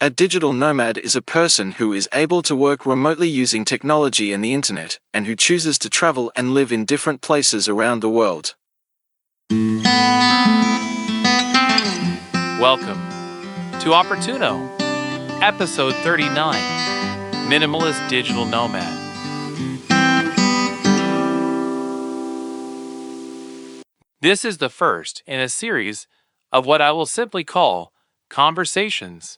A digital nomad is a person who is able to work remotely using technology and the internet, and who chooses to travel and live in different places around the world. Welcome to Opportuno, Episode 39, Minimalist Digital Nomad. This is the first in a series of what I will simply call conversations.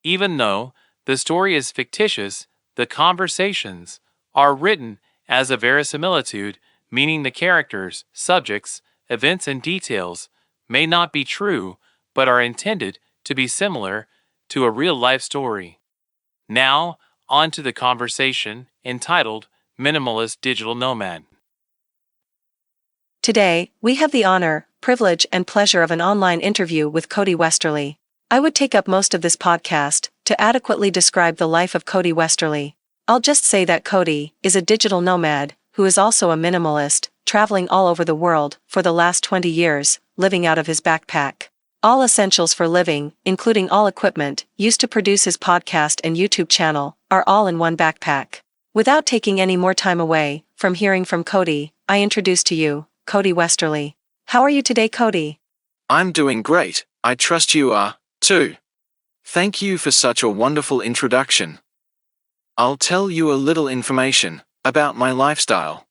Even though the story is fictitious, the conversations are written as a verisimilitude, meaning the characters, subjects, events, and details may not be true, but are intended to be similar to a real-life story. Now, on to the conversation entitled Minimalist Digital Nomad. Today, we have the honor, privilege, and pleasure of an online interview with Cody Westerly. I would take up most of this podcast to adequately describe the life of Cody Westerly. I'll just say that Cody is a digital nomad who is also a minimalist, traveling all over the world for the last 20 years, living out of his backpack. All essentials for living, including all equipment used to produce his podcast and YouTube channel, are all in one backpack. Without taking any more time away from hearing from Cody, I introduce to you, Cody Westerly. How are you today, Cody? I'm doing great, I trust you are, too. Thank you for such a wonderful introduction. I'll tell you a little information about my lifestyle.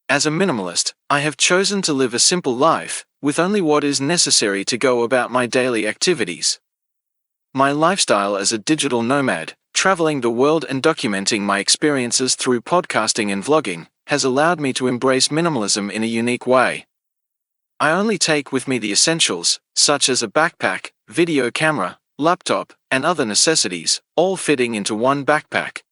As a minimalist, I have chosen to live a simple life, with only what is necessary to go about my daily activities. My lifestyle as a digital nomad, traveling the world and documenting my experiences through podcasting and vlogging, has allowed me to embrace minimalism in a unique way. I only take with me the essentials, such as a backpack, video camera, laptop, and other necessities, all fitting into one backpack.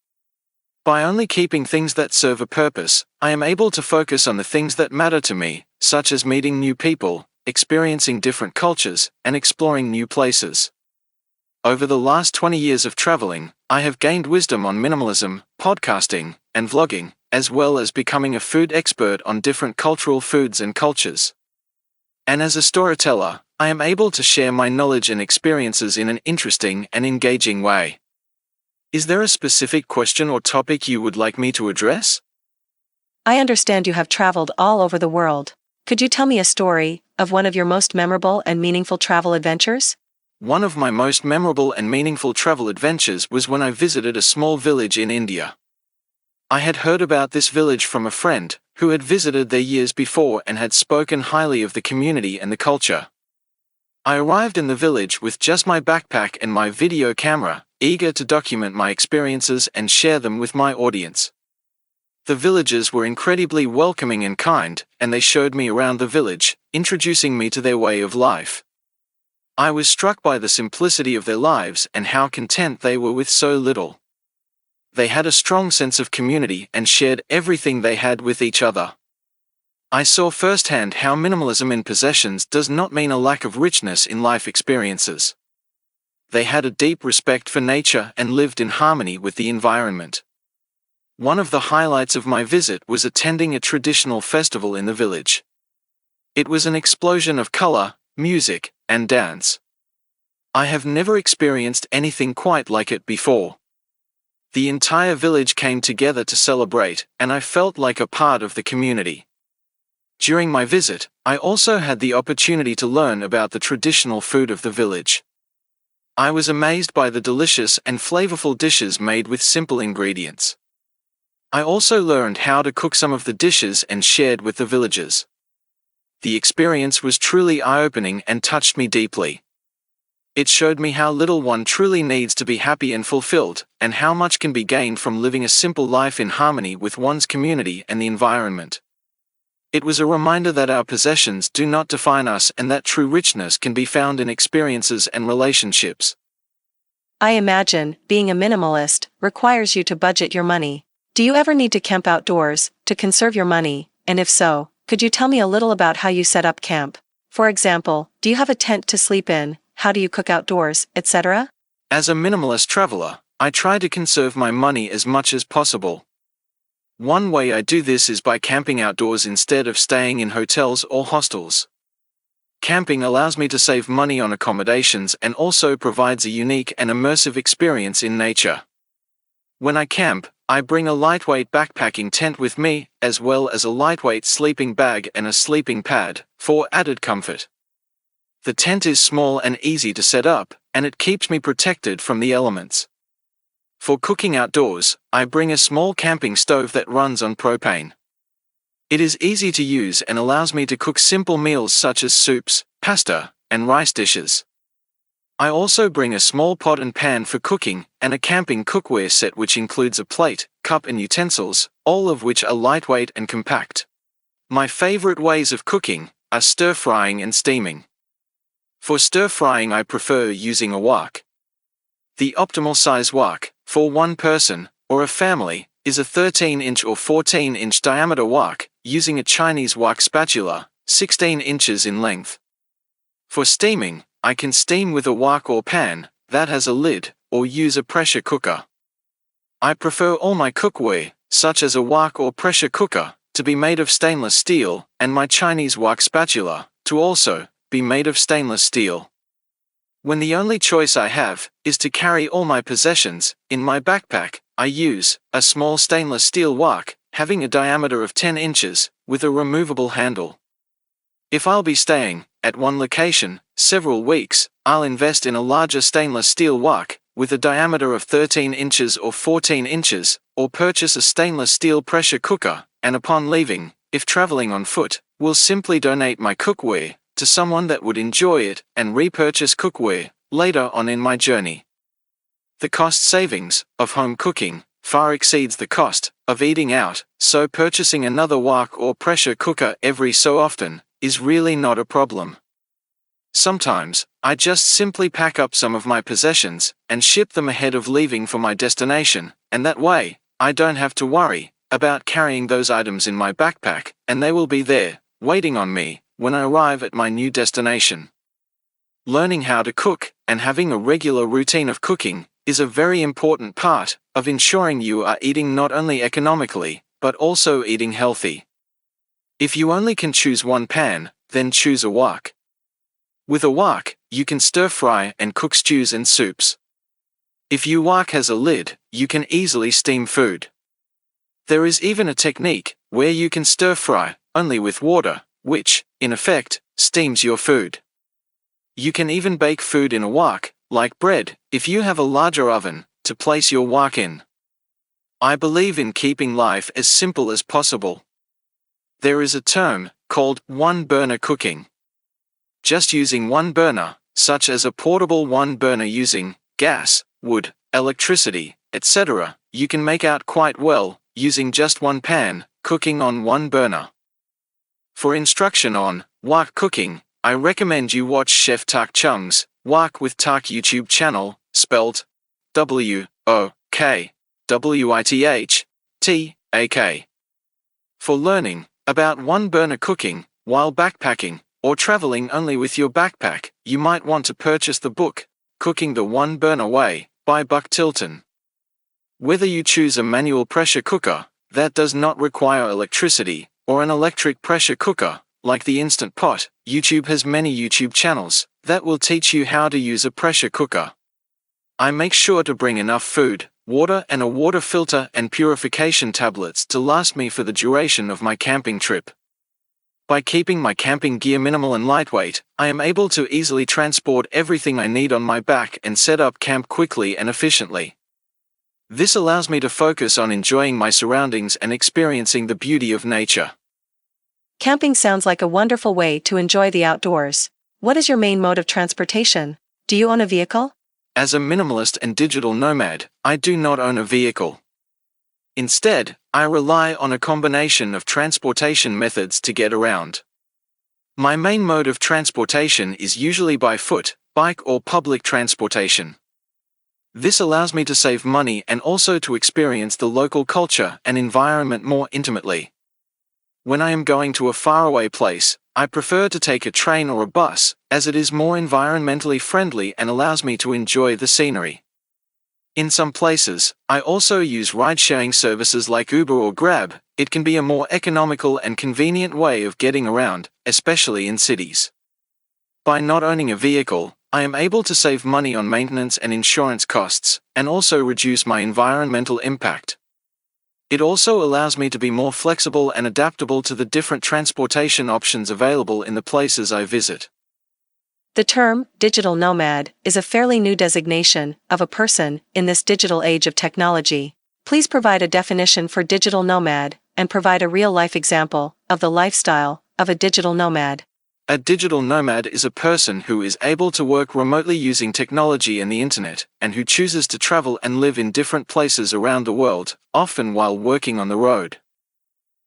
By only keeping things that serve a purpose, I am able to focus on the things that matter to me, such as meeting new people, experiencing different cultures, and exploring new places. Over the last 20 years of traveling, I have gained wisdom on minimalism, podcasting, and vlogging, as well as becoming a food expert on different cultural foods and cultures. And as a storyteller, I am able to share my knowledge and experiences in an interesting and engaging way. Is there a specific question or topic you would like me to address? I understand you have traveled all over the world. Could you tell me a story of one of your most memorable and meaningful travel adventures? One of my most memorable and meaningful travel adventures was when I visited a small village in India. I had heard about this village from a friend who had visited there years before and had spoken highly of the community and the culture. I arrived in the village with just my backpack and my video camera, eager to document my experiences and share them with my audience. The villagers were incredibly welcoming and kind, and they showed me around the village, introducing me to their way of life. I was struck by the simplicity of their lives and how content they were with so little. They had a strong sense of community and shared everything they had with each other. I saw firsthand how minimalism in possessions does not mean a lack of richness in life experiences. They had a deep respect for nature and lived in harmony with the environment. One of the highlights of my visit was attending a traditional festival in the village. It was an explosion of color, music, and dance. I have never experienced anything quite like it before. The entire village came together to celebrate, and I felt like a part of the community. During my visit, I also had the opportunity to learn about the traditional food of the village. I was amazed by the delicious and flavorful dishes made with simple ingredients. I also learned how to cook some of the dishes and shared with the villagers. The experience was truly eye-opening and touched me deeply. It showed me how little one truly needs to be happy and fulfilled, and how much can be gained from living a simple life in harmony with one's community and the environment. It was a reminder that our possessions do not define us and that true richness can be found in experiences and relationships. I imagine being a minimalist requires you to budget your money. Do you ever need to camp outdoors to conserve your money, and if so, could you tell me a little about how you set up camp? For example, do you have a tent to sleep in? How do you cook outdoors, etc.? As a minimalist traveler, I try to conserve my money as much as possible. One way I do this is by camping outdoors instead of staying in hotels or hostels. Camping allows me to save money on accommodations and also provides a unique and immersive experience in nature. When I camp, I bring a lightweight backpacking tent with me, as well as a lightweight sleeping bag and a sleeping pad, for added comfort. The tent is small and easy to set up, and it keeps me protected from the elements. For cooking outdoors, I bring a small camping stove that runs on propane. It is easy to use and allows me to cook simple meals such as soups, pasta, and rice dishes. I also bring a small pot and pan for cooking, and a camping cookware set which includes a plate, cup and utensils, all of which are lightweight and compact. My favorite ways of cooking are stir-frying and steaming. For stir-frying I prefer using a wok. The optimal size wok, for one person, or a family, is a 13-inch or 14-inch diameter wok, using a Chinese wok spatula, 16 inches in length. For steaming, I can steam with a wok or pan that has a lid, or use a pressure cooker. I prefer all my cookware, such as a wok or pressure cooker, to be made of stainless steel, and my Chinese wok spatula to also be made of stainless steel. When the only choice I have is to carry all my possessions in my backpack, I use a small stainless steel wok, having a diameter of 10 inches, with a removable handle. If I'll be staying at one location several weeks, I'll invest in a larger stainless steel wok, with a diameter of 13 inches or 14 inches, or purchase a stainless steel pressure cooker, and upon leaving, if traveling on foot, will simply donate my cookware to someone that would enjoy it and repurchase cookware later on in my journey. The cost savings of home cooking far exceeds the cost of eating out, so purchasing another wok or pressure cooker every so often is really not a problem. Sometimes, I just simply pack up some of my possessions and ship them ahead of leaving for my destination, and that way, I don't have to worry about carrying those items in my backpack, and they will be there, waiting on me, when I arrive at my new destination. Learning how to cook and having a regular routine of cooking is a very important part of ensuring you are eating not only economically, but also eating healthy. If you only can choose one pan, then choose a wok. With a wok, you can stir-fry and cook stews and soups. If your wok has a lid, you can easily steam food. There is even a technique where you can stir-fry only with water, which, in effect, steams your food. You can even bake food in a wok, like bread, if you have a larger oven to place your wok in. I believe in keeping life as simple as possible. There is a term called one-burner cooking. Just using one burner, such as a portable one burner using gas, wood, electricity, etc., you can make out quite well using just one pan, cooking on one burner. For instruction on wok cooking, I recommend you watch Chef Tak Chung's Wok with Tak YouTube channel, spelled WOKWITHTAK. For learning about one-burner cooking while backpacking or traveling only with your backpack, you might want to purchase the book, Cooking the One-Burner Way, by Buck Tilton. Whether you choose a manual pressure cooker that does not require electricity, or an electric pressure cooker, like the Instant Pot, YouTube has many YouTube channels that will teach you how to use a pressure cooker. I make sure to bring enough food, water and a water filter and purification tablets to last me for the duration of my camping trip. By keeping my camping gear minimal and lightweight, I am able to easily transport everything I need on my back and set up camp quickly and efficiently. This allows me to focus on enjoying my surroundings and experiencing the beauty of nature. Camping sounds like a wonderful way to enjoy the outdoors. What is your main mode of transportation? Do you own a vehicle? As a minimalist and digital nomad, I do not own a vehicle. Instead, I rely on a combination of transportation methods to get around. My main mode of transportation is usually by foot, bike or public transportation. This allows me to save money and also to experience the local culture and environment more intimately. When I am going to a faraway place, I prefer to take a train or a bus, as it is more environmentally friendly and allows me to enjoy the scenery. In some places, I also use ride-sharing services like Uber or Grab. It can be a more economical and convenient way of getting around, especially in cities. By not owning a vehicle, I am able to save money on maintenance and insurance costs, and also reduce my environmental impact. It also allows me to be more flexible and adaptable to the different transportation options available in the places I visit. The term digital nomad is a fairly new designation of a person in this digital age of technology. Please provide a definition for digital nomad and provide a real-life example of the lifestyle of a digital nomad. A digital nomad is a person who is able to work remotely using technology and the internet, and who chooses to travel and live in different places around the world, often while working on the road.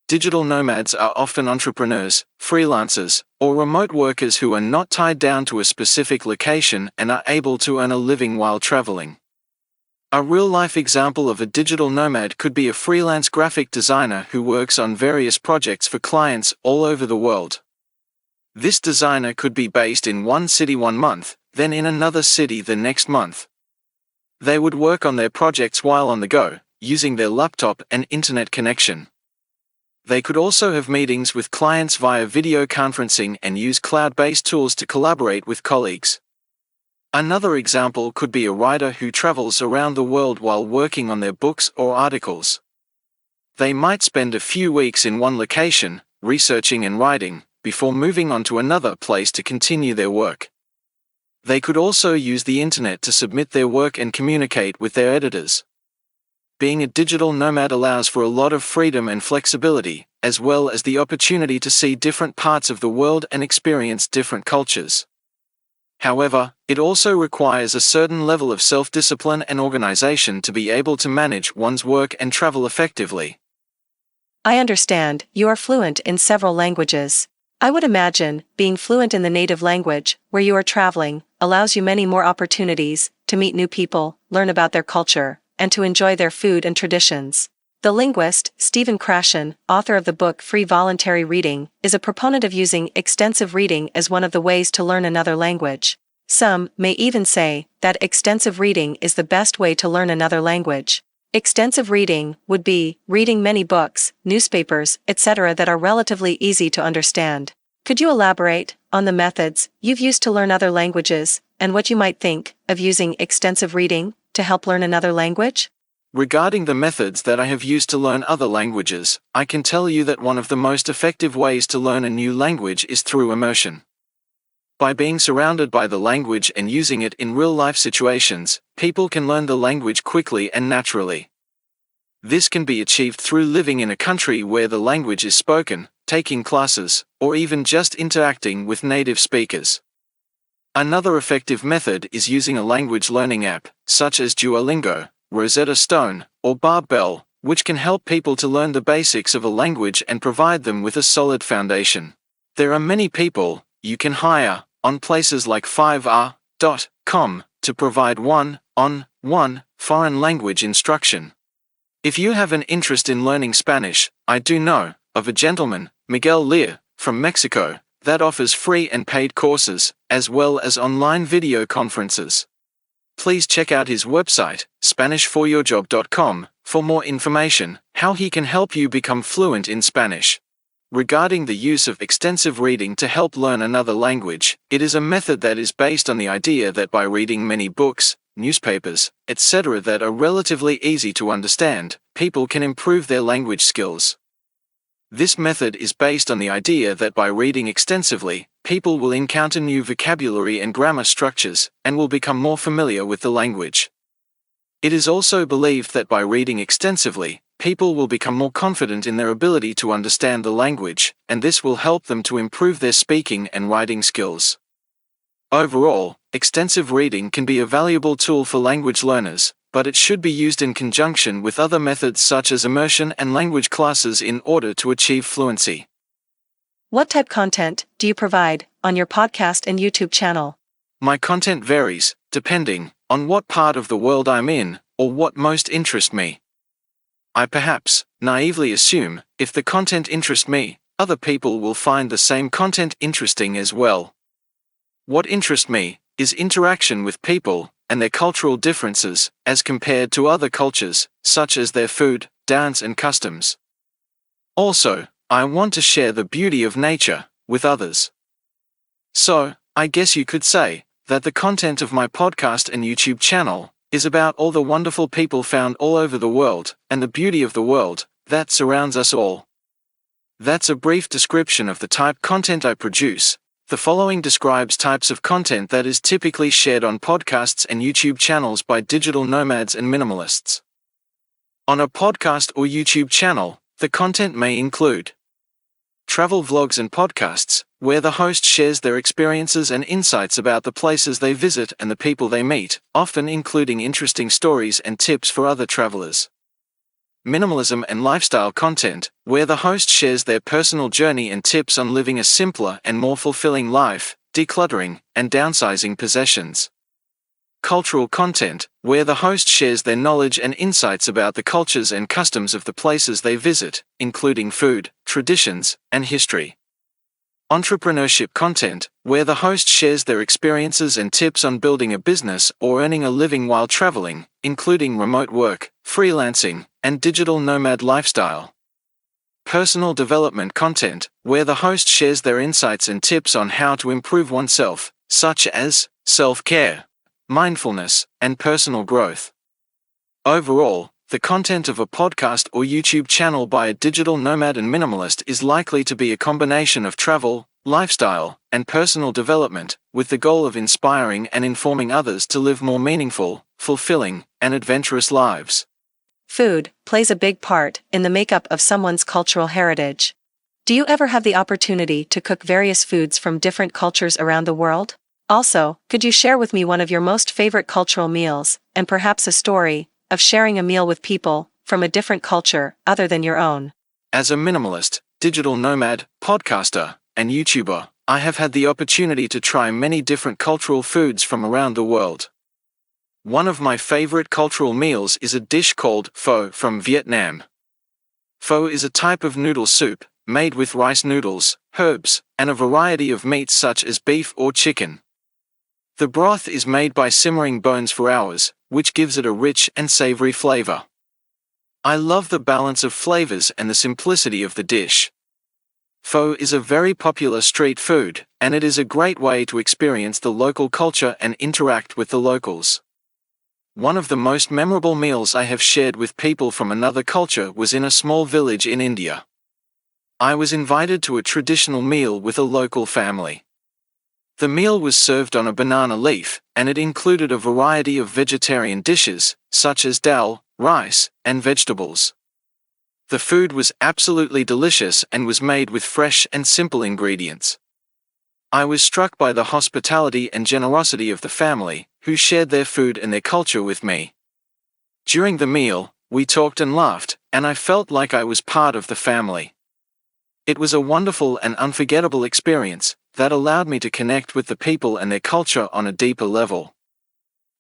Digital nomads are often entrepreneurs, freelancers, or remote workers who are not tied down to a specific location and are able to earn a living while traveling. A real-life example of a digital nomad could be a freelance graphic designer who works on various projects for clients all over the world. This designer could be based in one city one month, then in another city the next month. They would work on their projects while on the go, using their laptop and internet connection. They could also have meetings with clients via video conferencing and use cloud-based tools to collaborate with colleagues. Another example could be a writer who travels around the world while working on their books or articles. They might spend a few weeks in one location, researching and writing, before moving on to another place to continue their work. They could also use the internet to submit their work and communicate with their editors. Being a digital nomad allows for a lot of freedom and flexibility, as well as the opportunity to see different parts of the world and experience different cultures. However, it also requires a certain level of self-discipline and organization to be able to manage one's work and travel effectively. I understand you are fluent in several languages. I would imagine being fluent in the native language where you are traveling allows you many more opportunities to meet new people, learn about their culture, and to enjoy their food and traditions. The linguist, Stephen Krashen, author of the book Free Voluntary Reading, is a proponent of using extensive reading as one of the ways to learn another language. Some may even say that extensive reading is the best way to learn another language. Extensive reading would be reading many books, newspapers, etc. that are relatively easy to understand. Could you elaborate on the methods you've used to learn other languages, and what you might think of using extensive reading to help learn another language? Regarding the methods that I have used to learn other languages, I can tell you that one of the most effective ways to learn a new language is through immersion. By being surrounded by the language and using it in real-life situations, people can learn the language quickly and naturally. This can be achieved through living in a country where the language is spoken, taking classes, or even just interacting with native speakers. Another effective method is using a language learning app, such as Duolingo, Rosetta Stone, or Barbell, which can help people to learn the basics of a language and provide them with a solid foundation. There are many people you can hire on places like 5r.com to provide one-on-one foreign language instruction. If you have an interest in learning Spanish, I do know of a gentleman, Miguel Lear, from Mexico, that offers free and paid courses, as well as online video conferences. Please check out his website, SpanishForYourJob.com, for more information, how he can help you become fluent in Spanish. Regarding the use of extensive reading to help learn another language, it is a method that is based on the idea that by reading many books, newspapers, etc. that are relatively easy to understand, people can improve their language skills. This method is based on the idea that by reading extensively, people will encounter new vocabulary and grammar structures, and will become more familiar with the language. It is also believed that by reading extensively, people will become more confident in their ability to understand the language, and this will help them to improve their speaking and writing skills. Overall, extensive reading can be a valuable tool for language learners, but it should be used in conjunction with other methods such as immersion and language classes in order to achieve fluency. What type content do you provide on your podcast and YouTube channel? My content varies, depending on what part of the world I'm in, or what most interests me. I perhaps naively assume, if the content interests me, other people will find the same content interesting as well. What interests me is interaction with people and their cultural differences as compared to other cultures, such as their food, dance and customs. Also, I want to share the beauty of nature with others. So, I guess you could say that the content of my podcast and YouTube channel is about all the wonderful people found all over the world and the beauty of the world that surrounds us all. That's a brief description of the type content I produce. The following describes types of content that is typically shared on podcasts and YouTube channels by digital nomads and minimalists. On a podcast or YouTube channel, the content may include travel vlogs and podcasts, where the host shares their experiences and insights about the places they visit and the people they meet, often including interesting stories and tips for other travelers. Minimalism and lifestyle content, where the host shares their personal journey and tips on living a simpler and more fulfilling life, decluttering, and downsizing possessions. Cultural content, where the host shares their knowledge and insights about the cultures and customs of the places they visit, including food, traditions, and history. Entrepreneurship content, where the host shares their experiences and tips on building a business or earning a living while traveling, including remote work, freelancing, and digital nomad lifestyle. Personal development content, where the host shares their insights and tips on how to improve oneself, such as self-care, mindfulness, and personal growth. Overall, the content of a podcast or YouTube channel by a digital nomad and minimalist is likely to be a combination of travel, lifestyle, and personal development, with the goal of inspiring and informing others to live more meaningful, fulfilling, and adventurous lives. Food plays a big part in the makeup of someone's cultural heritage. Do you ever have the opportunity to cook various foods from different cultures around the world? Also, could you share with me one of your most favorite cultural meals, and perhaps a story of sharing a meal with people from a different culture other than your own? As a minimalist, digital nomad, podcaster, and YouTuber, I have had the opportunity to try many different cultural foods from around the world. One of my favorite cultural meals is a dish called pho from Vietnam. Pho is a type of noodle soup, made with rice noodles, herbs, and a variety of meats such as beef or chicken. The broth is made by simmering bones for hours, which gives it a rich and savory flavor. I love the balance of flavors and the simplicity of the dish. Pho is a very popular street food, and it is a great way to experience the local culture and interact with the locals. One of the most memorable meals I have shared with people from another culture was in a small village in India. I was invited to a traditional meal with a local family. The meal was served on a banana leaf, and it included a variety of vegetarian dishes, such as dal, rice, and vegetables. The food was absolutely delicious and was made with fresh and simple ingredients. I was struck by the hospitality and generosity of the family, who shared their food and their culture with me. During the meal, we talked and laughed, and I felt like I was part of the family. It was a wonderful and unforgettable experience that allowed me to connect with the people and their culture on a deeper level.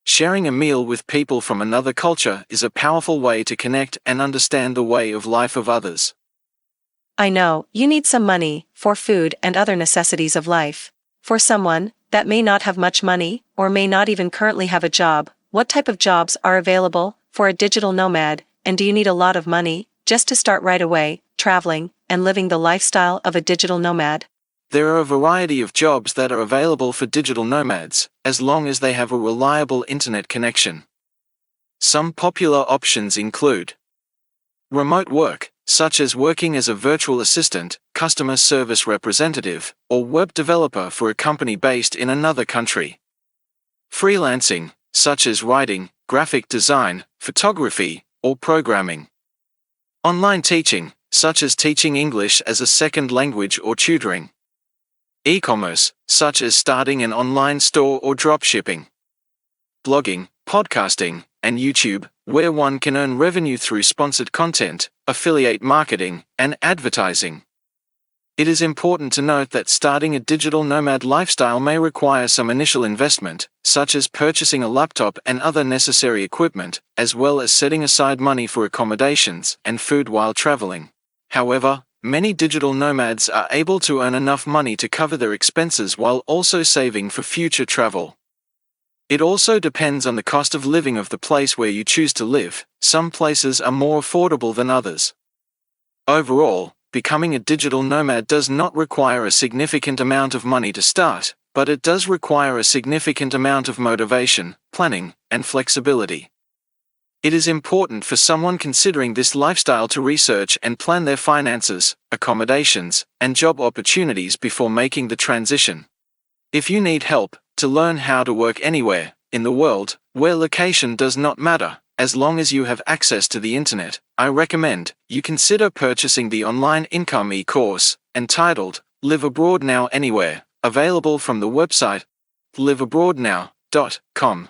Sharing a meal with people from another culture is a powerful way to connect and understand the way of life of others. I know, you need some money for food and other necessities of life. For someone that may not have much money, or may not even currently have a job, what type of jobs are available for a digital nomad, and do you need a lot of money just to start right away, traveling, and living the lifestyle of a digital nomad? There are a variety of jobs that are available for digital nomads, as long as they have a reliable internet connection. Some popular options include remote work, such as working as a virtual assistant, customer service representative, or web developer for a company based in another country. Freelancing, such as writing, graphic design, photography, or programming. Online teaching, such as teaching English as a second language or tutoring. E-commerce, such as starting an online store or dropshipping. Blogging, podcasting, and YouTube, where one can earn revenue through sponsored content, affiliate marketing, and advertising. It is important to note that starting a digital nomad lifestyle may require some initial investment, such as purchasing a laptop and other necessary equipment, as well as setting aside money for accommodations and food while traveling. However, many digital nomads are able to earn enough money to cover their expenses while also saving for future travel. It also depends on the cost of living of the place where you choose to live. Some places are more affordable than others. Overall, becoming a digital nomad does not require a significant amount of money to start, but it does require a significant amount of motivation, planning, and flexibility. It is important for someone considering this lifestyle to research and plan their finances, accommodations, and job opportunities before making the transition. If you need help to learn how to work anywhere in the world where location does not matter, as long as you have access to the internet, I recommend you consider purchasing the online income e-course entitled Live Abroad Now Anywhere, available from the website liveabroadnow.com.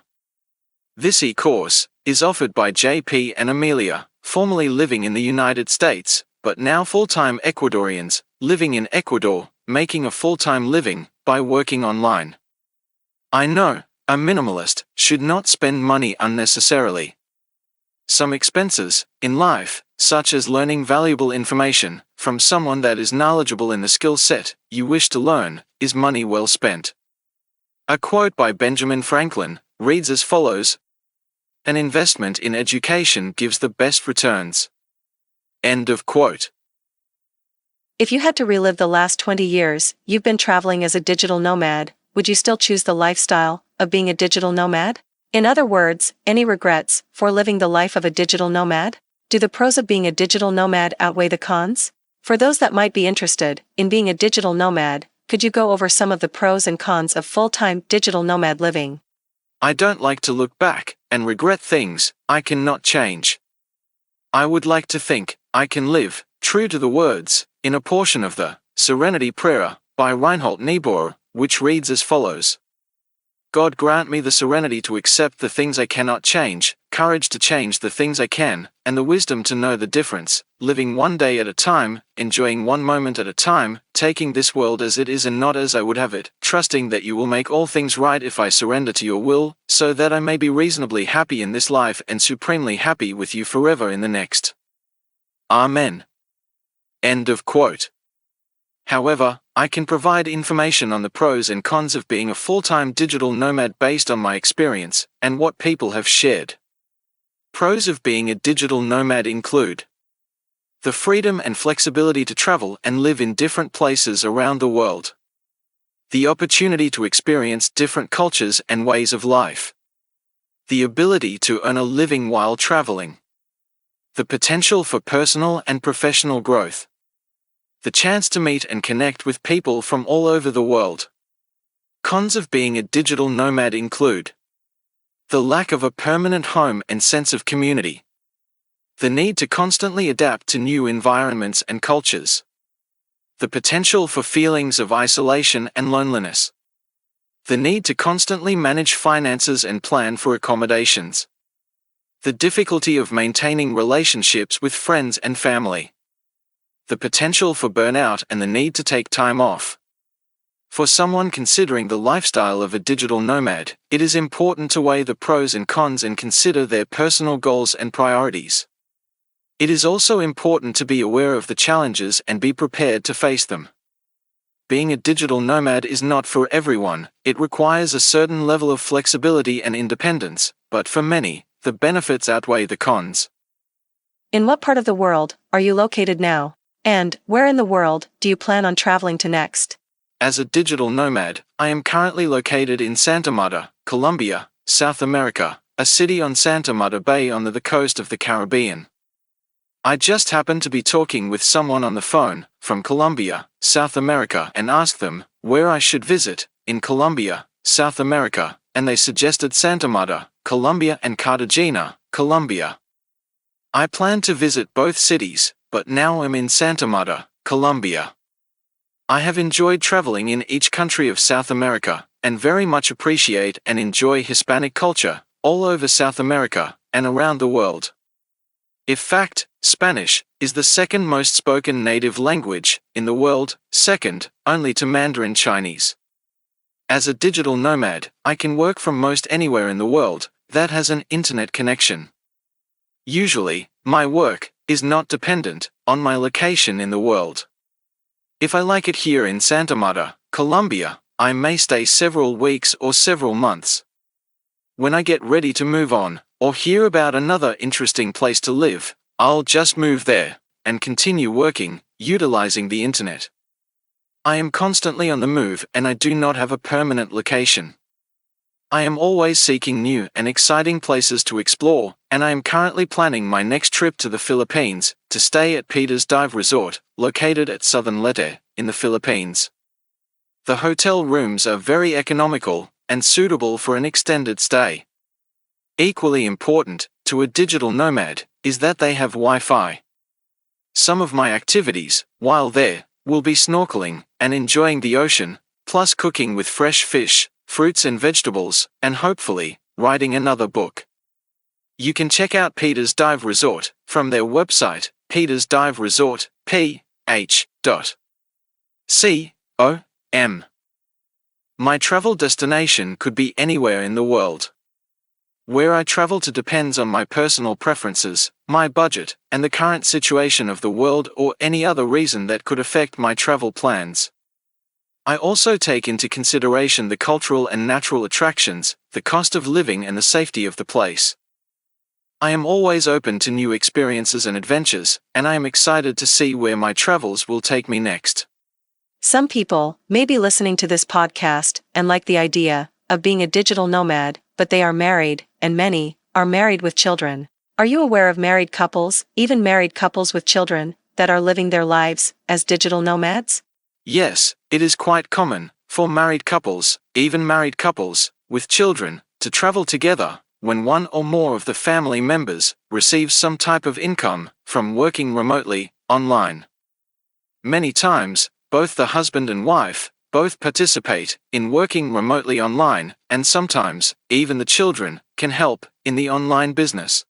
This e-course is offered by JP and Amelia, formerly living in the United States, but now full-time Ecuadorians, living in Ecuador, making a full-time living by working online. I know, a minimalist should not spend money unnecessarily. Some expenses in life, such as learning valuable information from someone that is knowledgeable in the skill set you wish to learn, is money well spent. A quote by Benjamin Franklin reads as follows: "An investment in education gives the best returns." End of quote. If you had to relive the last 20 years you've been traveling as a digital nomad, would you still choose the lifestyle of being a digital nomad? In other words, any regrets for living the life of a digital nomad? Do the pros of being a digital nomad outweigh the cons? For those that might be interested in being a digital nomad, could you go over some of the pros and cons of full-time digital nomad living? I don't like to look back and regret things I cannot change. I would like to think I can live true to the words in a portion of the Serenity Prayer by Reinhold Niebuhr, which reads as follows: God grant me the serenity to accept the things I cannot change, courage to change the things I can, and the wisdom to know the difference, living one day at a time, enjoying one moment at a time, taking this world as it is and not as I would have it, trusting that you will make all things right if I surrender to your will, so that I may be reasonably happy in this life and supremely happy with you forever in the next. Amen. End of quote. However, I can provide information on the pros and cons of being a full-time digital nomad based on my experience and what people have shared. Pros of being a digital nomad include the freedom and flexibility to travel and live in different places around the world, the opportunity to experience different cultures and ways of life, the ability to earn a living while traveling, the potential for personal and professional growth, the chance to meet and connect with people from all over the world. Cons of being a digital nomad include the lack of a permanent home and sense of community, the need to constantly adapt to new environments and cultures, the potential for feelings of isolation and loneliness, the need to constantly manage finances and plan for accommodations, the difficulty of maintaining relationships with friends and family, the potential for burnout and the need to take time off. For someone considering the lifestyle of a digital nomad, it is important to weigh the pros and cons and consider their personal goals and priorities. It is also important to be aware of the challenges and be prepared to face them. Being a digital nomad is not for everyone. It requires a certain level of flexibility and independence, but for many, the benefits outweigh the cons. In what part of the world are you located now? And where in the world do you plan on traveling to next? As a digital nomad, I am currently located in Santa Marta, Colombia, South America, a city on Santa Marta Bay on the coast of the Caribbean. I just happened to be talking with someone on the phone from Colombia, South America, and asked them where I should visit in Colombia, South America, and they suggested Santa Marta, Colombia and Cartagena, Colombia. I plan to visit both cities, but now I'm in Santa Marta, Colombia. I have enjoyed traveling in each country of South America, and very much appreciate and enjoy Hispanic culture, all over South America, and around the world. In fact, Spanish is the second most spoken native language in the world, second only to Mandarin Chinese. As a digital nomad, I can work from most anywhere in the world that has an internet connection. Usually, my work is not dependent on my location in the world. If I like it here in Santa Marta, Colombia, I may stay several weeks or several months. When I get ready to move on, or hear about another interesting place to live, I'll just move there and continue working, utilizing the internet. I am constantly on the move and I do not have a permanent location. I am always seeking new and exciting places to explore, and I am currently planning my next trip to the Philippines, to stay at Peter's Dive Resort, located at Southern Leyte, in the Philippines. The hotel rooms are very economical and suitable for an extended stay. Equally important to a digital nomad is that they have Wi-Fi. Some of my activities, while there, will be snorkeling and enjoying the ocean, plus cooking with fresh fish, fruits and vegetables, and hopefully, writing another book. You can check out Peter's Dive Resort from their website, Peter's Dive Resort, ph.com. My travel destination could be anywhere in the world. Where I travel to depends on my personal preferences, my budget, and the current situation of the world or any other reason that could affect my travel plans. I also take into consideration the cultural and natural attractions, the cost of living and the safety of the place. I am always open to new experiences and adventures, and I am excited to see where my travels will take me next. Some people may be listening to this podcast and like the idea of being a digital nomad, but they are married, and many are married with children. Are you aware of married couples, even married couples with children, that are living their lives as digital nomads? Yes, it is quite common for married couples, even married couples with children, to travel together when one or more of the family members receives some type of income from working remotely, online. Many times, both the husband and wife both participate in working remotely online, and sometimes, even the children can help in the online business.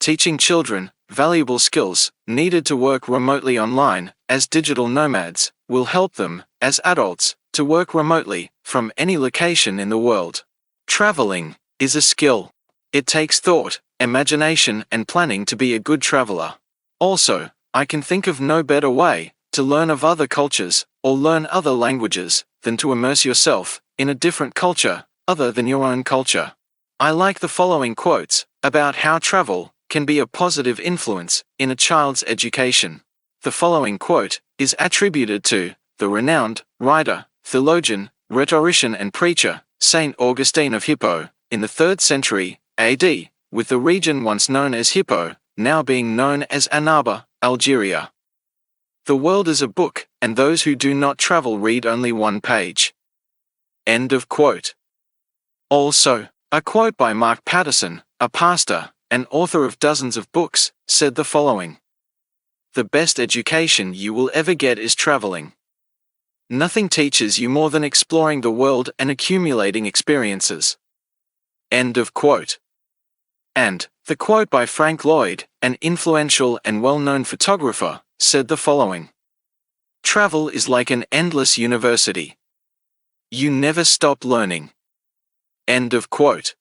Teaching children valuable skills needed to work remotely online as digital nomads will help them, as adults, to work remotely from any location in the world. Traveling is a skill. It takes thought, imagination, and planning to be a good traveler. Also, I can think of no better way to learn of other cultures or learn other languages than to immerse yourself in a different culture other than your own culture. I like the following quotes about how travel can be a positive influence in a child's education. The following quote is attributed to the renowned writer, theologian, rhetorician and preacher, Saint Augustine of Hippo, in the 3rd century AD, with the region once known as Hippo, now being known as Annaba, Algeria. The world is a book, and those who do not travel read only one page. End of quote. Also, a quote by Mark Patterson, a pastor and author of dozens of books, said the following: "The best education you will ever get is traveling. Nothing teaches you more than exploring the world and accumulating experiences." End of quote. And, the quote by Frank Lloyd, an influential and well-known photographer, said the following: "Travel is like an endless university. You never stop learning." End of quote.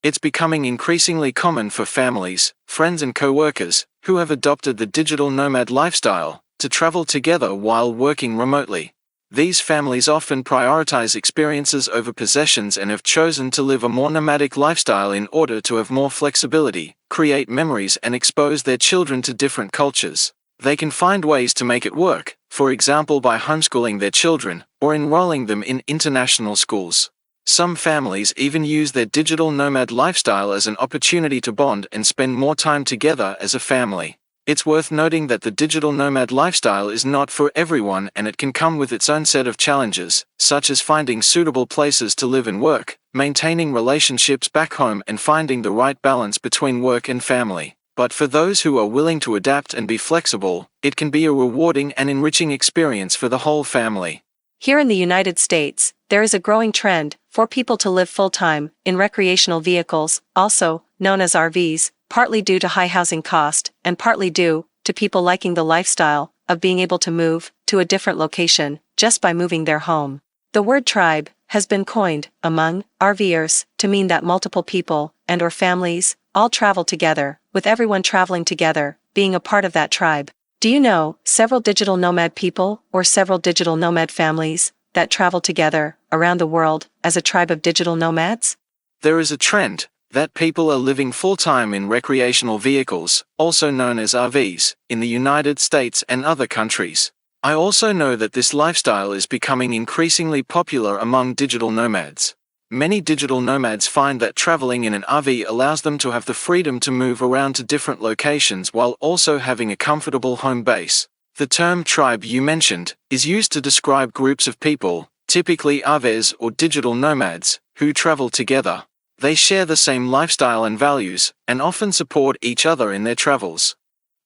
It's becoming increasingly common for families, friends and co-workers, who have adopted the digital nomad lifestyle, to travel together while working remotely. These families often prioritize experiences over possessions and have chosen to live a more nomadic lifestyle in order to have more flexibility, create memories and expose their children to different cultures. They can find ways to make it work, for example by homeschooling their children, or enrolling them in international schools. Some families even use their digital nomad lifestyle as an opportunity to bond and spend more time together as a family. It's worth noting that the digital nomad lifestyle is not for everyone and it can come with its own set of challenges, such as finding suitable places to live and work, maintaining relationships back home and finding the right balance between work and family. But for those who are willing to adapt and be flexible, it can be a rewarding and enriching experience for the whole family. Here in the United States, there is a growing trend for people to live full-time in recreational vehicles, also known as RVs, partly due to high housing cost and partly due to people liking the lifestyle of being able to move to a different location just by moving their home. The word tribe has been coined among RVers to mean that multiple people and/or families all travel together, with everyone traveling together being a part of that tribe. Do you know several digital nomad people or several digital nomad families that travel together around the world as a tribe of digital nomads? There is a trend that people are living full-time in recreational vehicles, also known as RVs, in the United States and other countries. I also know that this lifestyle is becoming increasingly popular among digital nomads. Many digital nomads find that traveling in an RV allows them to have the freedom to move around to different locations while also having a comfortable home base. The term tribe you mentioned is used to describe groups of people, typically RVs or digital nomads, who travel together. They share the same lifestyle and values, and often support each other in their travels.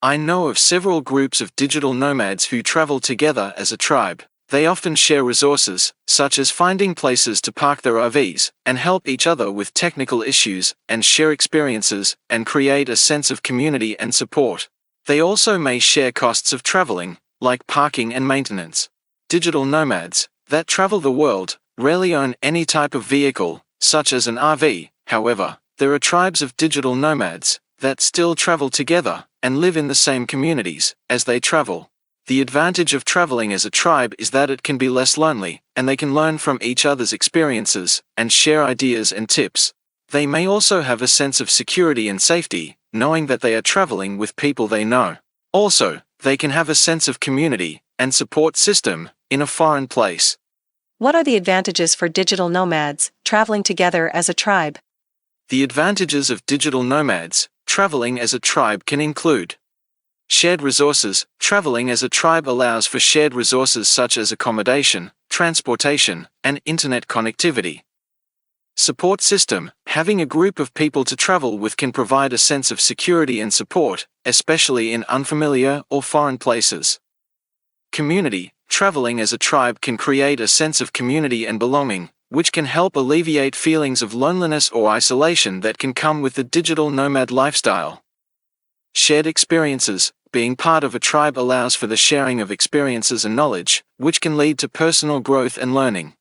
I know of several groups of digital nomads who travel together as a tribe. They often share resources, such as finding places to park their RVs, and help each other with technical issues, and share experiences, and create a sense of community and support. They also may share costs of traveling, like parking and maintenance. Digital nomads, that travel the world, rarely own any type of vehicle, such as an RV. However, there are tribes of digital nomads that still travel together and live in the same communities as they travel. The advantage of traveling as a tribe is that it can be less lonely, and they can learn from each other's experiences and share ideas and tips. They may also have a sense of security and safety, knowing that they are traveling with people they know. Also, they can have a sense of community and support system in a foreign place. What are the advantages for digital nomads traveling together as a tribe? The advantages of digital nomads traveling as a tribe can include shared resources. Traveling as a tribe allows for shared resources such as accommodation, transportation, and internet connectivity. Support system. Having a group of people to travel with can provide a sense of security and support, especially in unfamiliar or foreign places. Community. Traveling as a tribe can create a sense of community and belonging, which can help alleviate feelings of loneliness or isolation that can come with the digital nomad lifestyle. Shared experiences. Being part of a tribe allows for the sharing of experiences and knowledge, which can lead to personal growth and learning.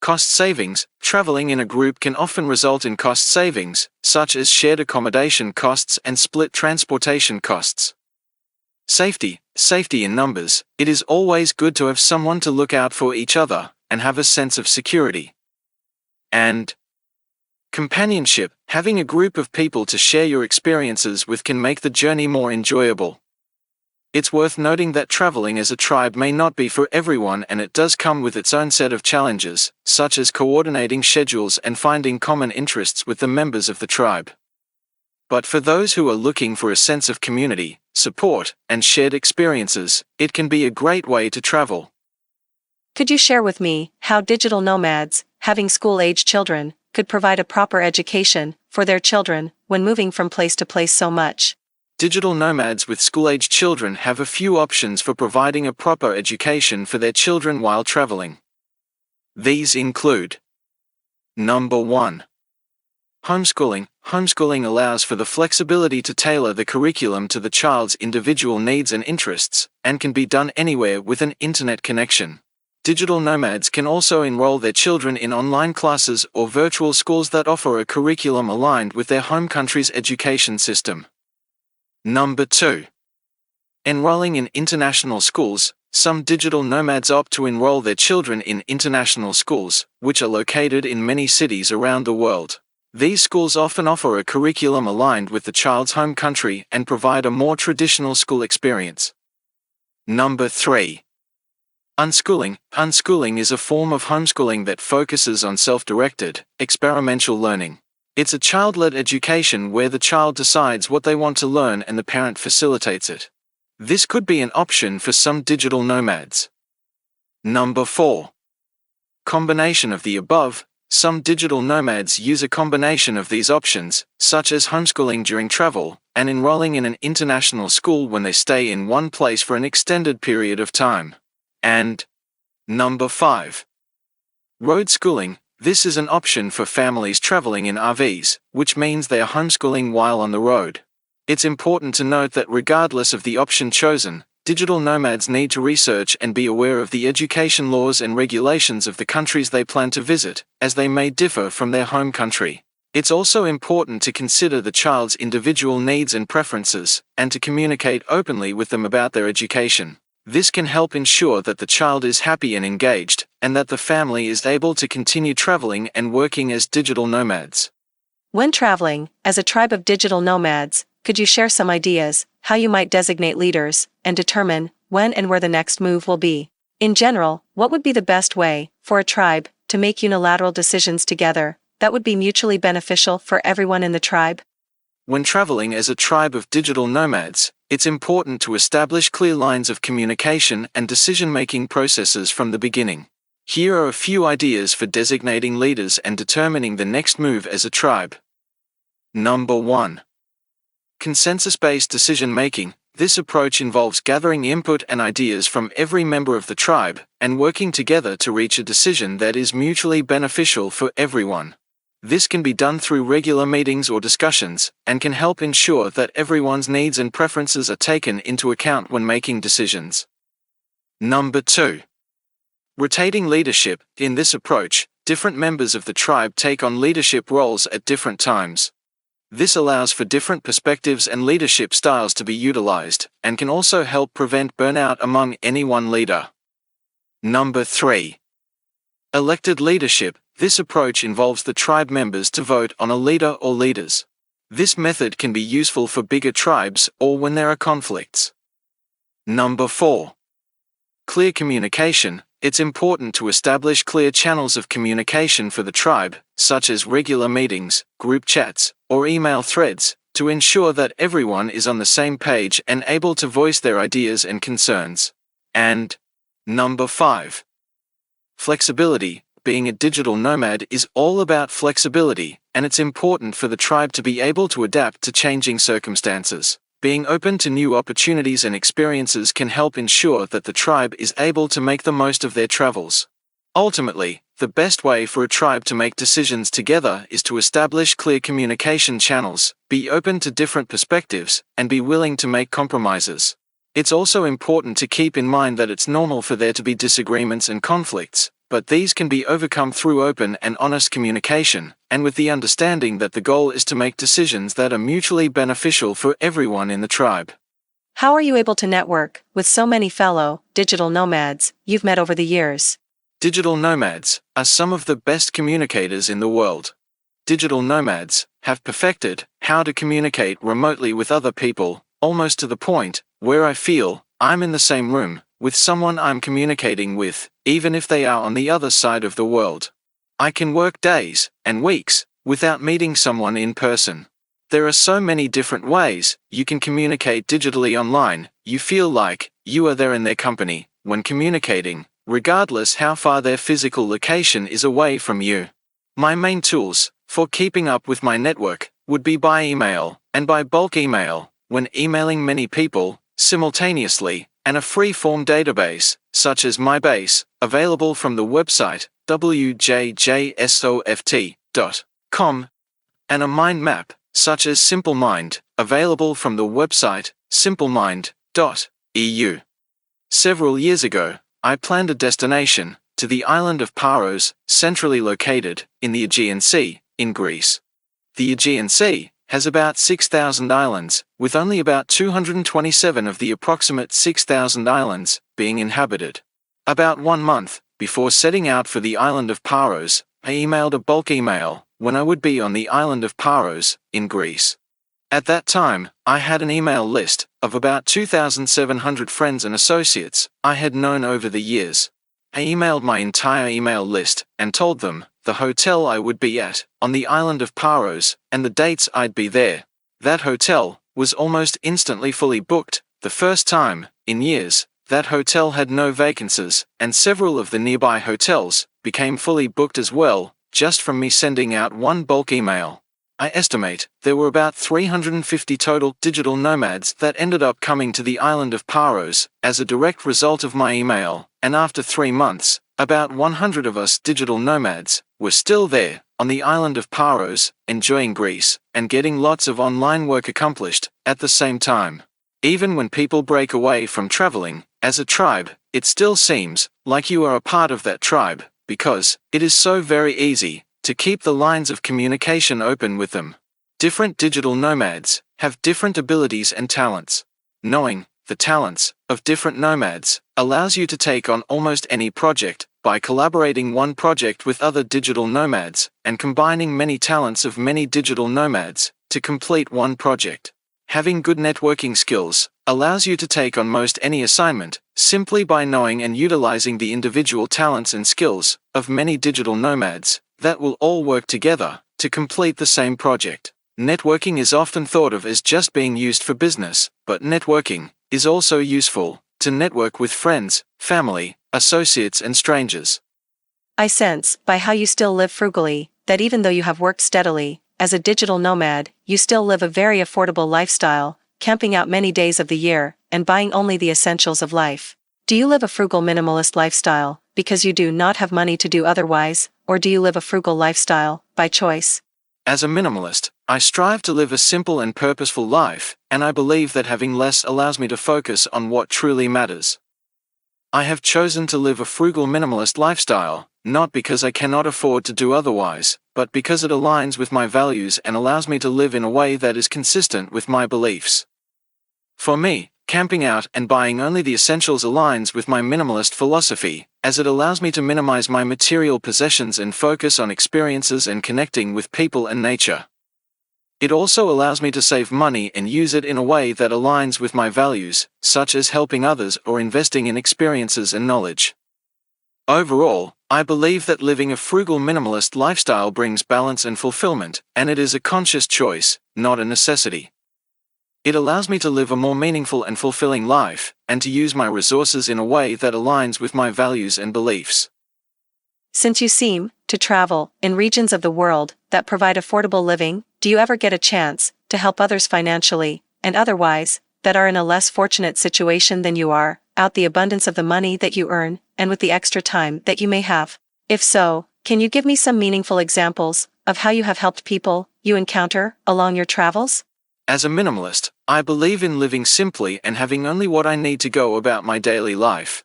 Cost savings. Traveling in a group can often result in cost savings, such as shared accommodation costs and split transportation costs. Safety. Safety in numbers. It is always good to have someone to look out for each other and have a sense of security. And companionship. Having a group of people to share your experiences with can make the journey more enjoyable. It's worth noting that traveling as a tribe may not be for everyone, and it does come with its own set of challenges, such as coordinating schedules and finding common interests with the members of the tribe. But for those who are looking for a sense of community, support, and shared experiences, it can be a great way to travel. Could you share with me how digital nomads, having school-age children, could provide a proper education for their children when moving from place to place so much? Digital nomads with school-age children have a few options for providing a proper education for their children while traveling. These include: Number 1. Homeschooling. Homeschooling allows for the flexibility to tailor the curriculum to the child's individual needs and interests, and can be done anywhere with an internet connection. Digital nomads can also enroll their children in online classes or virtual schools that offer a curriculum aligned with their home country's education system. Number 2. Enrolling in international schools. Some digital nomads opt to enroll their children in international schools, which are located in many cities around the world. These schools often offer a curriculum aligned with the child's home country and provide a more traditional school experience. Number 3. Unschooling. Unschooling is a form of homeschooling that focuses on self-directed, experimental learning. It's a child-led education where the child decides what they want to learn and the parent facilitates it. This could be an option for some digital nomads. Number 4. Combination of the above. Some digital nomads use a combination of these options, such as homeschooling during travel, and enrolling in an international school when they stay in one place for an extended period of time. And Number 5. Road schooling. This is an option for families traveling in RVs, which means they are homeschooling while on the road. It's important to note that regardless of the option chosen, digital nomads need to research and be aware of the education laws and regulations of the countries they plan to visit, as they may differ from their home country. It's also important to consider the child's individual needs and preferences, and to communicate openly with them about their education. This can help ensure that the child is happy and engaged, and that the family is able to continue traveling and working as digital nomads. When traveling as a tribe of digital nomads, could you share some ideas how you might designate leaders and determine when and where the next move will be. In general, what would be the best way for a tribe to make unilateral decisions together that would be mutually beneficial for everyone in the tribe? When traveling as a tribe of digital nomads, it's important to establish clear lines of communication and decision-making processes from the beginning. Here are a few ideas for designating leaders and determining the next move as a tribe. Number 1. Consensus-based decision-making. This approach involves gathering input and ideas from every member of the tribe and working together to reach a decision that is mutually beneficial for everyone. This can be done through regular meetings or discussions, and can help ensure that everyone's needs and preferences are taken into account when making decisions. Number 2. Rotating leadership. In this approach, different members of the tribe take on leadership roles at different times. This allows for different perspectives and leadership styles to be utilized, and can also help prevent burnout among any one leader. Number 3. Elected leadership. This approach involves the tribe members to vote on a leader or leaders. This method can be useful for bigger tribes or when there are conflicts. Number 4. Clear communication. It's important to establish clear channels of communication for the tribe, such as regular meetings, group chats, or email threads, to ensure that everyone is on the same page and able to voice their ideas and concerns. And number 5. Flexibility. Being a digital nomad is all about flexibility, and it's important for the tribe to be able to adapt to changing circumstances. Being open to new opportunities and experiences can help ensure that the tribe is able to make the most of their travels. Ultimately, the best way for a tribe to make decisions together is to establish clear communication channels, be open to different perspectives, and be willing to make compromises. It's also important to keep in mind that it's normal for there to be disagreements and conflicts, but these can be overcome through open and honest communication, and with the understanding that the goal is to make decisions that are mutually beneficial for everyone in the tribe. How are you able to network with so many fellow digital nomads you've met over the years? Digital nomads are some of the best communicators in the world. Digital nomads have perfected how to communicate remotely with other people, almost to the point where I feel I'm in the same room with someone I'm communicating with, even if they are on the other side of the world. I can work days and weeks without meeting someone in person. There are so many different ways you can communicate digitally online. You feel like you are there in their company when communicating, regardless how far their physical location is away from you. My main tools for keeping up with my network would be by email and by bulk email, when emailing many people simultaneously, and a free-form database, such as MyBase, available from the website wjjsoft.com, and a mind map, such as SimpleMind, available from the website simplemind.eu. Several years ago, I planned a destination to the island of Paros, centrally located in the Aegean Sea, in Greece. The Aegean Sea has about 6,000 islands, with only about 227 of the approximate 6,000 islands being inhabited. About 1 month before setting out for the island of Paros, I emailed a bulk email when I would be on the island of Paros, in Greece. At that time, I had an email list of about 2,700 friends and associates I had known over the years. I emailed my entire email list and told them the hotel I would be at on the island of Paros and the dates I'd be there. That hotel was almost instantly fully booked. The first time in years that hotel had no vacancies, and several of the nearby hotels became fully booked as well, just from me sending out one bulk email. I estimate there were about 350 total digital nomads that ended up coming to the island of Paros as a direct result of my email, and after 3 months, about 100 of us digital nomads were still there on the island of Paros, enjoying Greece and getting lots of online work accomplished at the same time. Even when people break away from traveling as a tribe, it still seems like you are a part of that tribe, because it is so very easy to keep the lines of communication open with them. Different digital nomads have different abilities and talents. Knowing the talents of different nomads allows you to take on almost any project by collaborating one project with other digital nomads and combining many talents of many digital nomads to complete one project. Having good networking skills allows you to take on most any assignment, simply by knowing and utilizing the individual talents and skills of many digital nomads that will all work together to complete the same project. Networking is often thought of as just being used for business, but networking is also useful to network with friends, family, associates, and strangers. I sense, by how you still live frugally, that even though you have worked steadily, as a digital nomad, you still live a very affordable lifestyle, camping out many days of the year, and buying only the essentials of life. Do you live a frugal minimalist lifestyle because you do not have money to do otherwise, or do you live a frugal lifestyle by choice? As a minimalist, I strive to live a simple and purposeful life, and I believe that having less allows me to focus on what truly matters. I have chosen to live a frugal minimalist lifestyle, not because I cannot afford to do otherwise, but because it aligns with my values and allows me to live in a way that is consistent with my beliefs. For me, camping out and buying only the essentials aligns with my minimalist philosophy, as it allows me to minimize my material possessions and focus on experiences and connecting with people and nature. It also allows me to save money and use it in a way that aligns with my values, such as helping others or investing in experiences and knowledge. Overall, I believe that living a frugal minimalist lifestyle brings balance and fulfillment, and it is a conscious choice, not a necessity. It allows me to live a more meaningful and fulfilling life, and to use my resources in a way that aligns with my values and beliefs. Since you seem to travel in regions of the world that provide affordable living, do you ever get a chance to help others financially, and otherwise, that are in a less fortunate situation than you are, out the abundance of the money that you earn, and with the extra time that you may have? If so, can you give me some meaningful examples of how you have helped people you encounter along your travels? As a minimalist, I believe in living simply and having only what I need to go about my daily life.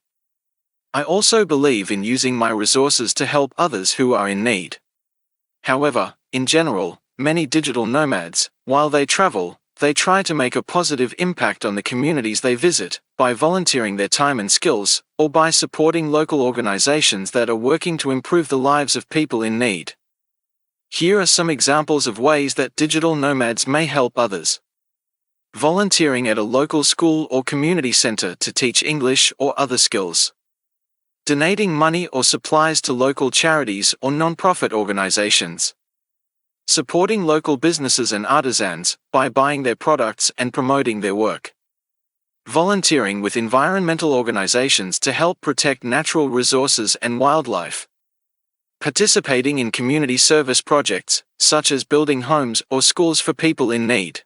I also believe in using my resources to help others who are in need. However, in general, many digital nomads, while they travel, they try to make a positive impact on the communities they visit, by volunteering their time and skills, or by supporting local organizations that are working to improve the lives of people in need. Here are some examples of ways that digital nomads may help others. Volunteering at a local school or community center to teach English or other skills. Donating money or supplies to local charities or non-profit organizations. Supporting local businesses and artisans by buying their products and promoting their work. Volunteering with environmental organizations to help protect natural resources and wildlife. Participating in community service projects, such as building homes or schools for people in need.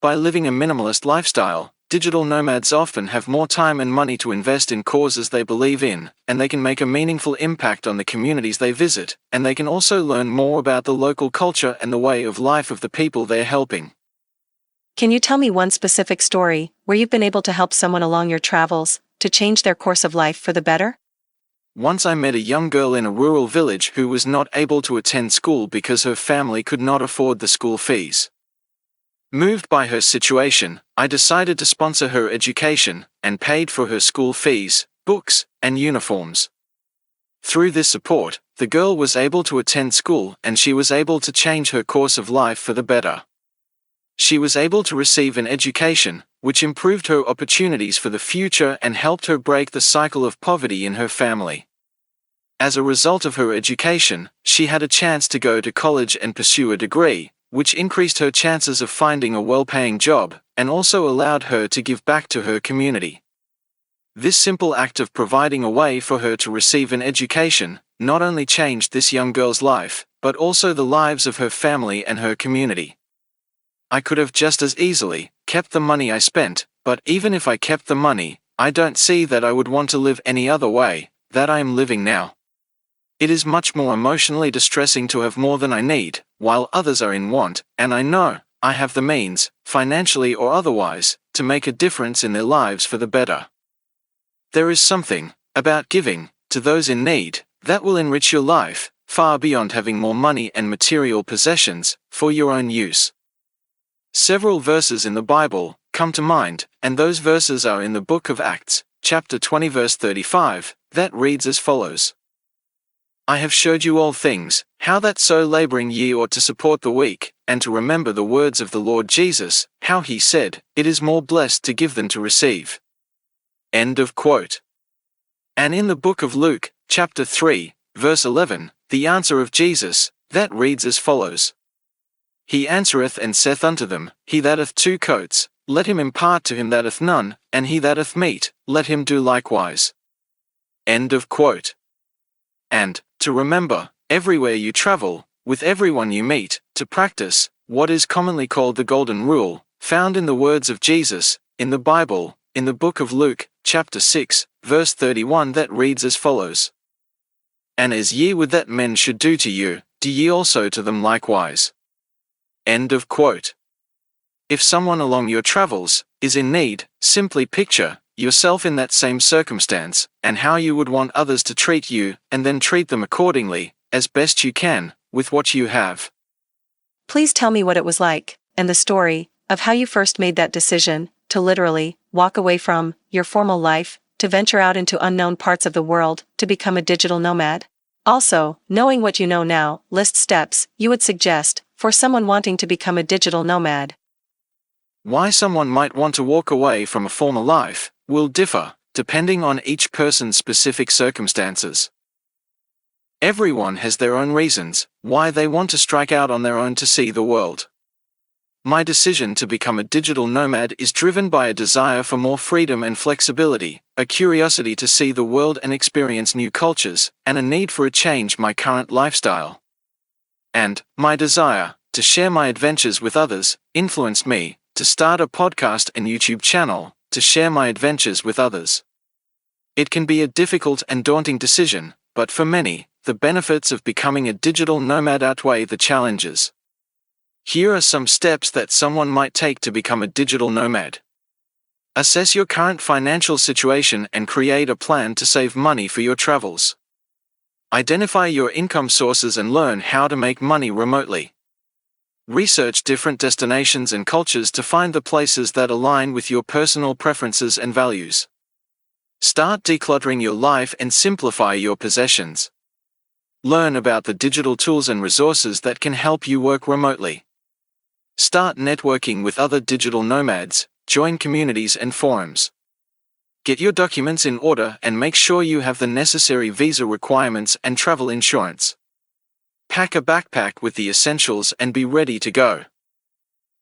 By living a minimalist lifestyle, digital nomads often have more time and money to invest in causes they believe in, and they can make a meaningful impact on the communities they visit, and they can also learn more about the local culture and the way of life of the people they're helping. Can you tell me one specific story where you've been able to help someone along your travels to change their course of life for the better? Once I met a young girl in a rural village who was not able to attend school because her family could not afford the school fees. Moved by her situation, I decided to sponsor her education, and paid for her school fees, books, and uniforms. Through this support, the girl was able to attend school and she was able to change her course of life for the better. She was able to receive an education, which improved her opportunities for the future and helped her break the cycle of poverty in her family. As a result of her education, she had a chance to go to college and pursue a degree, which increased her chances of finding a well-paying job, and also allowed her to give back to her community. This simple act of providing a way for her to receive an education not only changed this young girl's life, but also the lives of her family and her community. I could have just as easily kept the money I spent, but even if I kept the money, I don't see that I would want to live any other way that I am living now. It is much more emotionally distressing to have more than I need, while others are in want, and I know I have the means, financially or otherwise, to make a difference in their lives for the better. There is something about giving to those in need that will enrich your life, far beyond having more money and material possessions for your own use. Several verses in the Bible come to mind, and those verses are in the book of Acts, chapter 20 verse 35, that reads as follows. I have showed you all things, how that so laboring ye ought to support the weak, and to remember the words of the Lord Jesus, how he said, it is more blessed to give than to receive. End of quote. And in the book of Luke, chapter 3, verse 11, the answer of Jesus, that reads as follows. He answereth and saith unto them, He that hath 2 coats, let him impart to him that hath none, and he that hath meat, let him do likewise. End of quote. And, to remember, everywhere you travel, with everyone you meet, to practice what is commonly called the Golden Rule, found in the words of Jesus, in the Bible, in the book of Luke, chapter 6, verse 31 that reads as follows. And as ye would that men should do to you, do ye also to them likewise. End of quote. If someone along your travels is in need, simply picture yourself in that same circumstance, and how you would want others to treat you, and then treat them accordingly, as best you can, with what you have. Please tell me what it was like, and the story of how you first made that decision to literally walk away from your formal life, to venture out into unknown parts of the world, to become a digital nomad. Also, knowing what you know now, list steps you would suggest for someone wanting to become a digital nomad. Why someone might want to walk away from a former life will differ, depending on each person's specific circumstances. Everyone has their own reasons why they want to strike out on their own to see the world. My decision to become a digital nomad is driven by a desire for more freedom and flexibility, a curiosity to see the world and experience new cultures, and a need for a change my current lifestyle. And my desire to share my adventures with others influenced me to start a podcast and YouTube channel to share my adventures with others. It can be a difficult and daunting decision, but for many, the benefits of becoming a digital nomad outweigh the challenges. Here are some steps that someone might take to become a digital nomad. Assess your current financial situation and create a plan to save money for your travels. Identify your income sources and learn how to make money remotely. Research different destinations and cultures to find the places that align with your personal preferences and values. Start decluttering your life and simplify your possessions. Learn about the digital tools and resources that can help you work remotely. Start networking with other digital nomads, join communities and forums. Get your documents in order and make sure you have the necessary visa requirements and travel insurance. Pack a backpack with the essentials and be ready to go.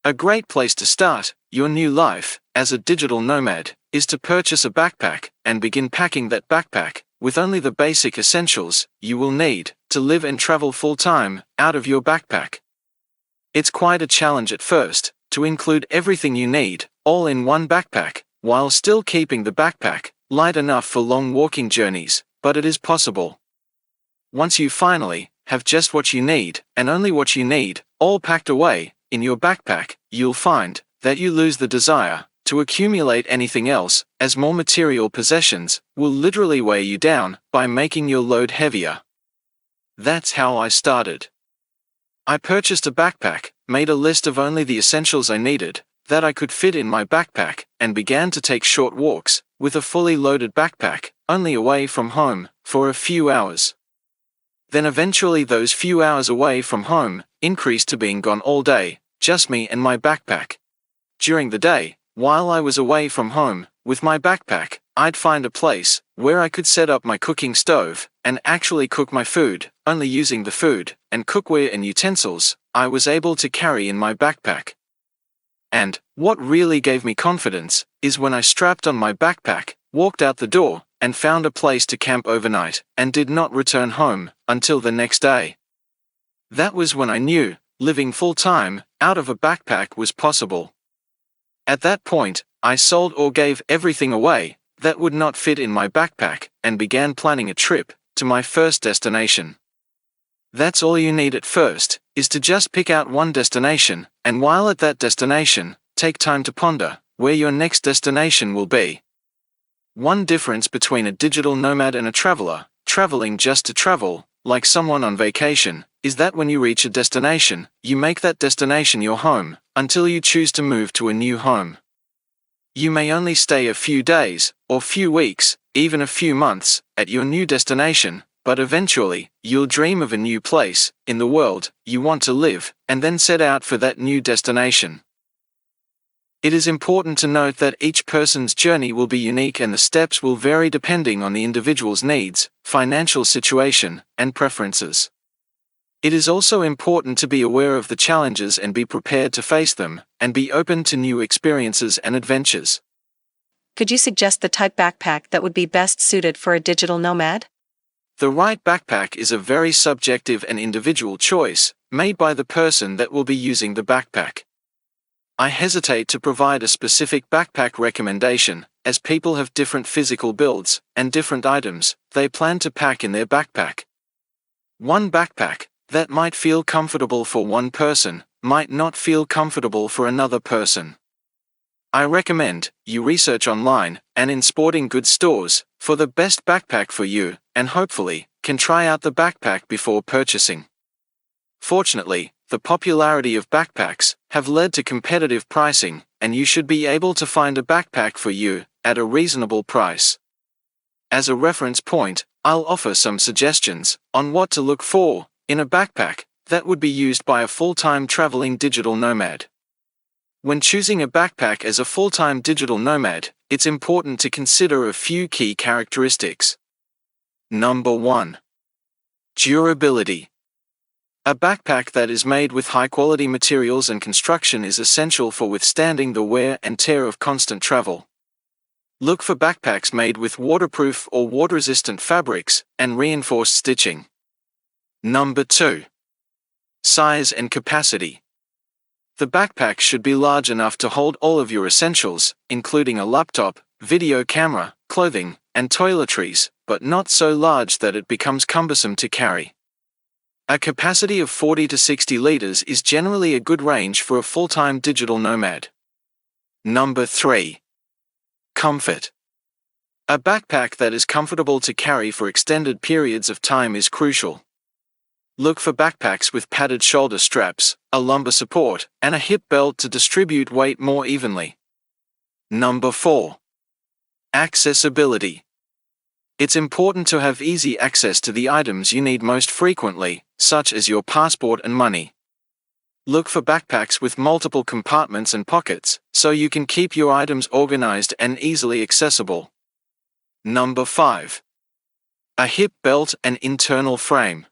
A great place to start your new life as a digital nomad is to purchase a backpack and begin packing that backpack with only the basic essentials you will need to live and travel full-time out of your backpack. It's quite a challenge at first to include everything you need all in one backpack while still keeping the backpack light enough for long walking journeys, but it is possible. Once you finally have just what you need and only what you need all packed away in your backpack, you'll find that you lose the desire to accumulate anything else, as more material possessions will literally weigh you down by making your load heavier. That's how I started. I purchased a backpack, made a list of only the essentials I needed, that I could fit in my backpack, and began to take short walks with a fully loaded backpack, only away from home for a few hours. Then eventually those few hours away from home increased to being gone all day, just me and my backpack. During the day, while I was away from home with my backpack, I'd find a place where I could set up my cooking stove and actually cook my food, only using the food and cookware and utensils I was able to carry in my backpack. And what really gave me confidence is when I strapped on my backpack, walked out the door, and found a place to camp overnight, and did not return home until the next day. That was when I knew living full-time out of a backpack was possible. At that point, I sold or gave everything away that would not fit in my backpack and began planning a trip to my first destination. That's all you need at first, is to just pick out one destination, and while at that destination, take time to ponder where your next destination will be. One difference between a digital nomad and a traveler, traveling just to travel, like someone on vacation, is that when you reach a destination, you make that destination your home, until you choose to move to a new home. You may only stay a few days, or few weeks, even a few months, at your new destination, but eventually, you'll dream of a new place in the world you want to live, and then set out for that new destination. It is important to note that each person's journey will be unique and the steps will vary depending on the individual's needs, financial situation, and preferences. It is also important to be aware of the challenges and be prepared to face them, and be open to new experiences and adventures. Could you suggest the type backpack that would be best suited for a digital nomad? The right backpack is a very subjective and individual choice, made by the person that will be using the backpack. I hesitate to provide a specific backpack recommendation, as people have different physical builds and different items they plan to pack in their backpack. One backpack that might feel comfortable for one person might not feel comfortable for another person. I recommend you research online and in sporting goods stores for the best backpack for you, and hopefully can try out the backpack before purchasing. Fortunately, the popularity of backpacks have led to competitive pricing, and you should be able to find a backpack for you at a reasonable price. As a reference point, I'll offer some suggestions on what to look for in a backpack that would be used by a full-time traveling digital nomad. When choosing a backpack as a full-time digital nomad, it's important to consider a few key characteristics. Number 1. Durability. A backpack that is made with high-quality materials and construction is essential for withstanding the wear and tear of constant travel. Look for backpacks made with waterproof or water-resistant fabrics and reinforced stitching. Number 2. Size and capacity. The backpack should be large enough to hold all of your essentials, including a laptop, video camera, clothing, and toiletries, but not so large that it becomes cumbersome to carry. A capacity of 40 to 60 liters is generally a good range for a full-time digital nomad. Number 3. Comfort. A backpack that is comfortable to carry for extended periods of time is crucial. Look for backpacks with padded shoulder straps, a lumbar support, and a hip belt to distribute weight more evenly. Number 4. Accessibility. It's important to have easy access to the items you need most frequently, such as your passport and money. Look for backpacks with multiple compartments and pockets, so you can keep your items organized and easily accessible. Number 5. A hip belt and internal frame.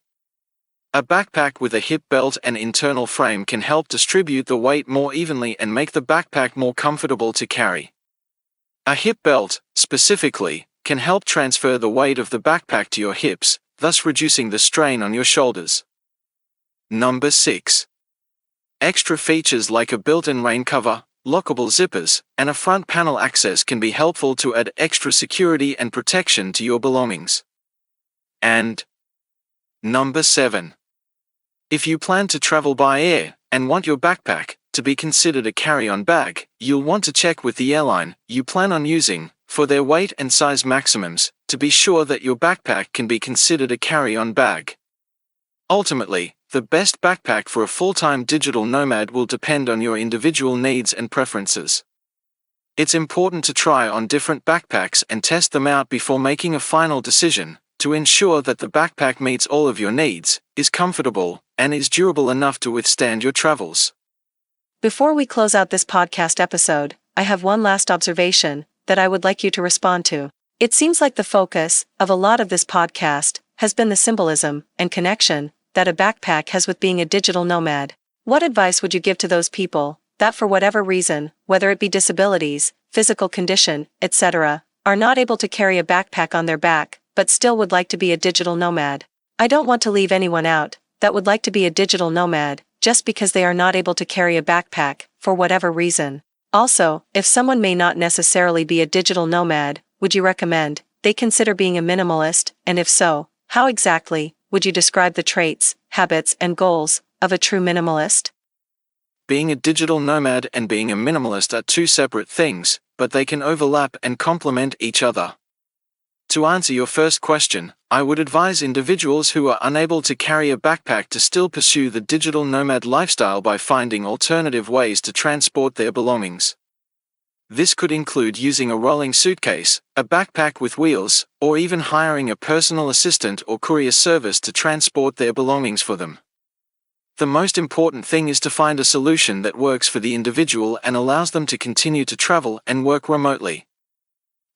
A backpack with a hip belt and internal frame can help distribute the weight more evenly and make the backpack more comfortable to carry. A hip belt, specifically, can help transfer the weight of the backpack to your hips, thus reducing the strain on your shoulders. Number 6. Extra features like a built-in rain cover, lockable zippers, and a front panel access can be helpful to add extra security and protection to your belongings. And Number 7. If you plan to travel by air and want your backpack to be considered a carry-on bag, you'll want to check with the airline you plan on using for their weight and size maximums to be sure that your backpack can be considered a carry-on bag. Ultimately, the best backpack for a full-time digital nomad will depend on your individual needs and preferences. It's important to try on different backpacks and test them out before making a final decision, to ensure that the backpack meets all of your needs, is comfortable, and is durable enough to withstand your travels. Before we close out this podcast episode, I have one last observation that I would like you to respond to. It seems like the focus of a lot of this podcast has been the symbolism and connection that a backpack has with being a digital nomad. What advice would you give to those people that for whatever reason, whether it be disabilities, physical condition, etc., are not able to carry a backpack on their back, but still would like to be a digital nomad? I don't want to leave anyone out that would like to be a digital nomad just because they are not able to carry a backpack for whatever reason. Also, if someone may not necessarily be a digital nomad, would you recommend they consider being a minimalist, and if so, how exactly would you describe the traits, habits, and goals of a true minimalist? Being a digital nomad and being a minimalist are two separate things, but they can overlap and complement each other. To answer your first question, I would advise individuals who are unable to carry a backpack to still pursue the digital nomad lifestyle by finding alternative ways to transport their belongings. This could include using a rolling suitcase, a backpack with wheels, or even hiring a personal assistant or courier service to transport their belongings for them. The most important thing is to find a solution that works for the individual and allows them to continue to travel and work remotely.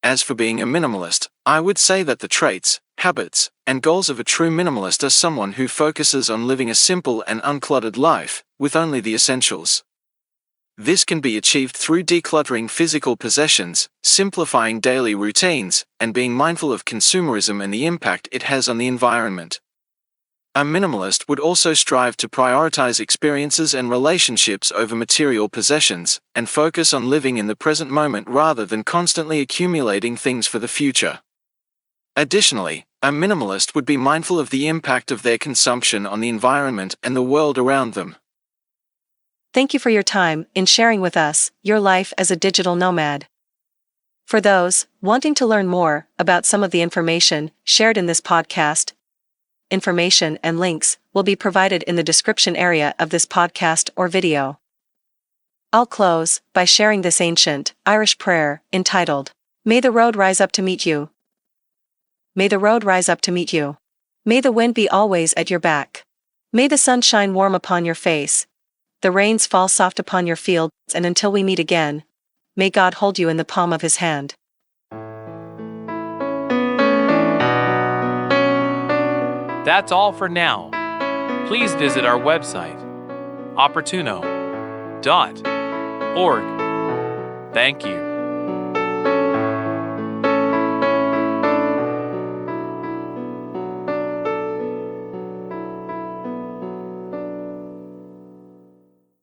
As for being a minimalist, I would say that the traits, habits, and goals of a true minimalist are someone who focuses on living a simple and uncluttered life, with only the essentials. This can be achieved through decluttering physical possessions, simplifying daily routines, and being mindful of consumerism and the impact it has on the environment. A minimalist would also strive to prioritize experiences and relationships over material possessions, and focus on living in the present moment rather than constantly accumulating things for the future. Additionally, a minimalist would be mindful of the impact of their consumption on the environment and the world around them. Thank you for your time in sharing with us your life as a digital nomad. For those wanting to learn more about some of the information shared in this podcast, information and links will be provided in the description area of this podcast or video. I'll close by sharing this ancient Irish prayer entitled, "May the road rise up to meet you. May the road rise up to meet you. May the wind be always at your back. May the sun shine warm upon your face. The rains fall soft upon your fields, and until we meet again, may God hold you in the palm of his hand." That's all for now. Please visit our website, opportuno.org. Thank you.